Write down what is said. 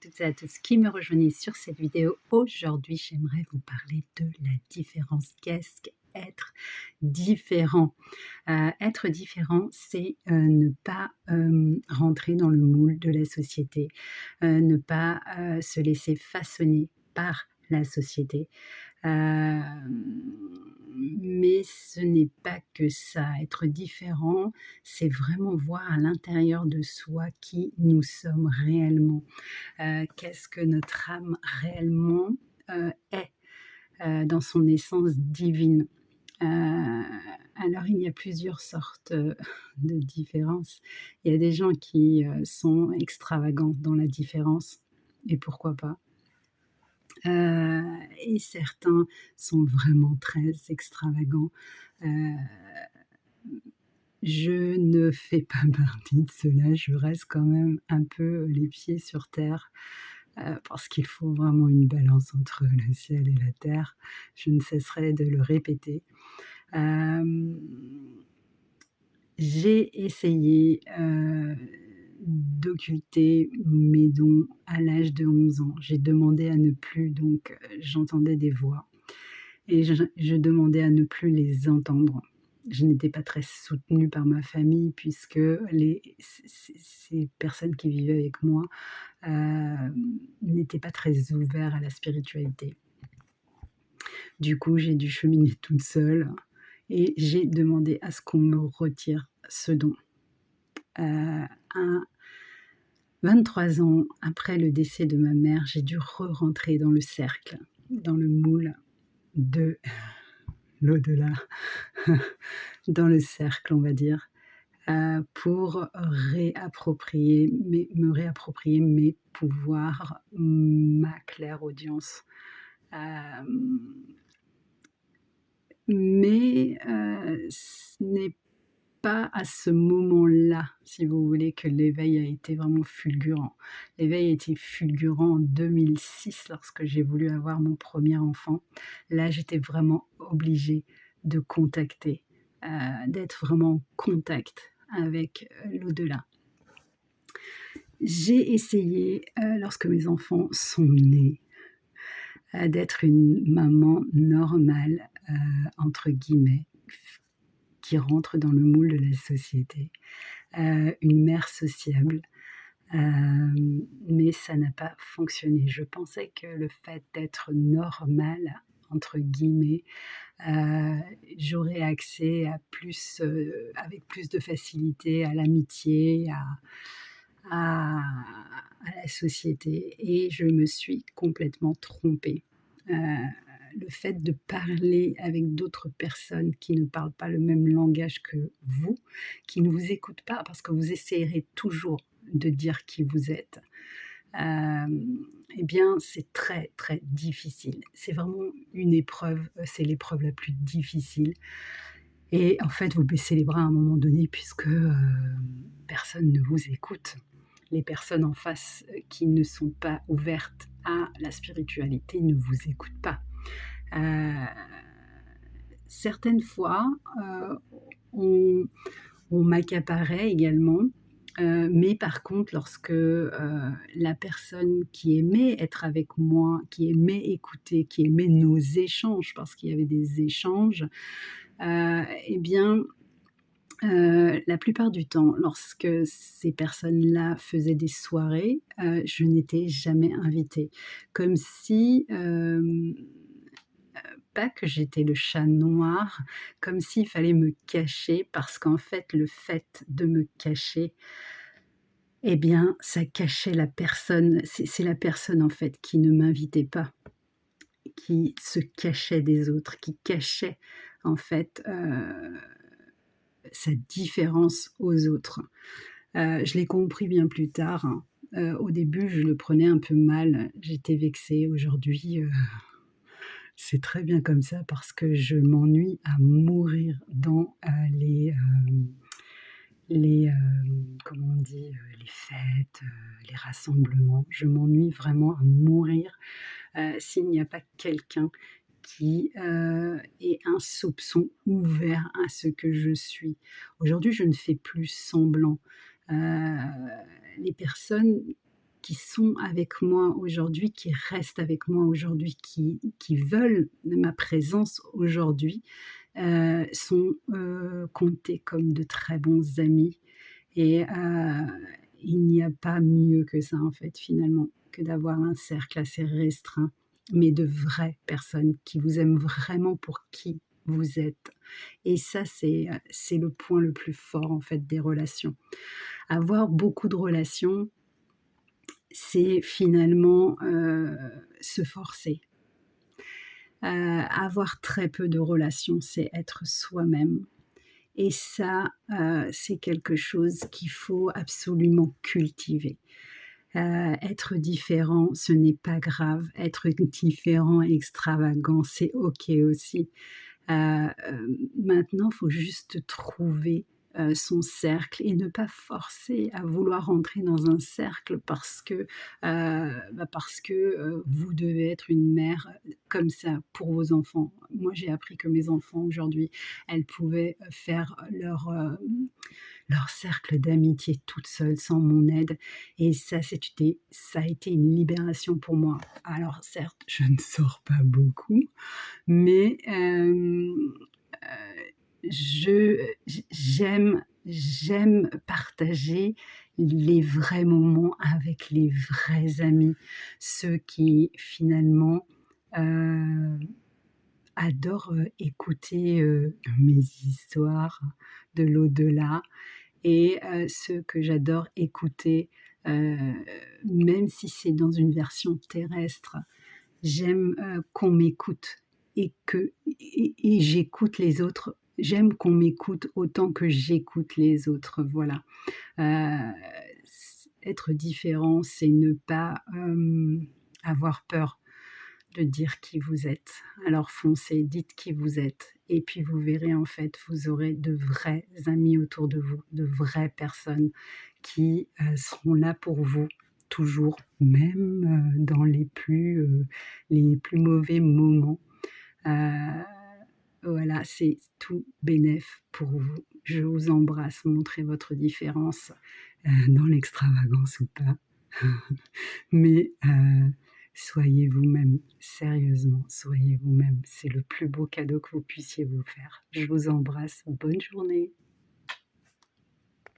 toutes et à tous qui me rejoignez sur cette vidéo. Aujourd'hui, j'aimerais vous parler de la différence. Qu'est-ce qu'être différent? Être différent, c'est ne pas rentrer dans le moule de la société, ne pas se laisser façonner par la société. Mais ce n'est pas que ça. Être différent, c'est vraiment voir à l'intérieur de soi qui nous sommes réellement. Qu'est-ce que notre âme réellement, est, dans son essence divine. Heu, alors il y a plusieurs sortes, de différences. Il y a des gens qui, sont extravagants dans la différence et pourquoi pas. Et certains sont vraiment très extravagants. Heu, je ne fais pas partie de ceux-là, je reste quand même un peu les pieds sur terre, parce qu'il faut vraiment une balance entre le ciel et la terre. Je ne cesserai de le répéter. Hem, j'ai essayé, d'occulter mes dons à l'âge de 11 ans. J'ai demandé à ne plus donc j'entendais des voix et je demandais à ne plus les entendre. Je n'étais pas très soutenue par ma famille puisque les ces personnes qui vivaient avec moi, n'étaient pas très ouverts à la spiritualité. Du coup, j'ai dû cheminer toute seule et j'ai demandé à ce qu'on me retire ce don. À 23 ans après le décès de ma mère, j'ai dû re-rentrer dans le cercle, dans le moule de l'au-delà, dans le cercle, on va dire, pour me réapproprier mes pouvoirs, ma clairaudience. Hem, mais ce n'est pas à ce moment-là, si vous voulez, que l'éveil a été vraiment fulgurant. L'éveil a été fulgurant en 2006 lorsque j'ai voulu avoir mon premier enfant. Là, j'étais vraiment obligée de contacter, d'être vraiment en contact avec, l'au-delà. J'ai essayé, lorsque mes enfants sont nés, d'être une maman «normale», entre guillemets, qui rentre dans le moule de la société, une mère sociable, mais ça n'a pas fonctionné. Je pensais que le fait d'être «normale» entre guillemets, heu, j'aurais accès à plus, avec plus de facilité à l'amitié, à à la société et je me suis complètement trompée. Heu, le fait de parler avec d'autres personnes qui ne parlent pas le même langage que vous, qui ne vous écoutent pas parce que vous essayerez toujours de dire qui vous êtes, et bien, c'est très, très difficile. C'est vraiment une épreuve, c'est l'épreuve la plus difficile et en fait, vous baissez les bras à un moment donné puisque, personne ne vous écoute. Les personnes en face, qui ne sont pas ouvertes à la spiritualité ne vous écoutent pas. Heu, certaines fois, on m'accaparait également, mais par contre lorsque, la personne qui aimait être avec moi, qui aimait écouter, qui aimait nos échanges, parce qu'il y avait des échanges, et bien, la plupart du temps, lorsque ces personnes-là faisaient des soirées, je n'étais jamais invitée. Comme si, pas que j'étais le chat noir, comme s'il fallait me cacher parce qu'en fait, le fait de me cacher, eh bien, ça cachait la personne. C'est la personne, en fait, qui ne m'invitait pas, qui se cachait des autres, qui cachait, en fait, sa différence aux autres. Je l'ai compris bien plus tard, hein. Au début, je le prenais un peu mal, j'étais vexée. Aujourd'hui, c'est très bien comme ça parce que je m'ennuie à mourir dans, comment on dit? Les fêtes, les rassemblements. Je m'ennuie vraiment à mourir, s'il n'y a pas quelqu'un qui, ait un soupçon ouvert à ce que je suis. Aujourd'hui, je ne fais plus semblant. Heu, les personnes qui sont avec moi aujourd'hui, qui restent avec moi aujourd'hui, qui veulent ma présence aujourd'hui, sont, comptés comme de très bons amis et il n'y a pas mieux que ça, en fait, finalement, que d'avoir un cercle assez restreint, mais de vraies personnes qui vous aiment vraiment pour qui vous êtes et ça, c'est le point le plus fort, en fait, des relations. Avoir beaucoup de relations, c'est finalement, se forcer. Avoir très peu de relations, c'est être soi-même et ça, c'est quelque chose qu'il faut absolument cultiver. Être différent, ce n'est pas grave. Être différent, extravagant, c'est OK aussi. Maintenant, il faut juste trouver, son cercle et ne pas forcer à vouloir rentrer dans un cercle parce que, vous devez être une mère, comme ça pour vos enfants. Moi, j'ai appris que mes enfants aujourd'hui, elles pouvaient, faire leur cercle d'amitié toutes seules, sans mon aide et ça a été une libération pour moi. Alors certes, je ne sors pas beaucoup, mais j'aime partager les vrais moments avec les vrais amis. Ceux qui finalement, heu, adorent, écouter, mes histoires de l'au-delà et ceux que j'adore écouter, heu, même si c'est dans une version terrestre. J'aime, qu'on m'écoute et j'écoute les autres. J'aime qu'on m'écoute autant que j'écoute les autres, voilà. Être différent, c'est ne pas, avoir peur de dire qui vous êtes. Alors foncez, dites qui vous êtes et puis vous verrez en fait, vous aurez de vrais amis autour de vous, de vraies personnes qui, seront là pour vous toujours, même, dans les plus mauvais moments. Heu, voilà, c'est tout bénef pour vous. Je vous embrasse, montrez votre différence, dans l'extravagance ou pas. Mais soyez vous-même, sérieusement, soyez vous-même. C'est le plus beau cadeau que vous puissiez vous faire. Je vous embrasse, bonne journée.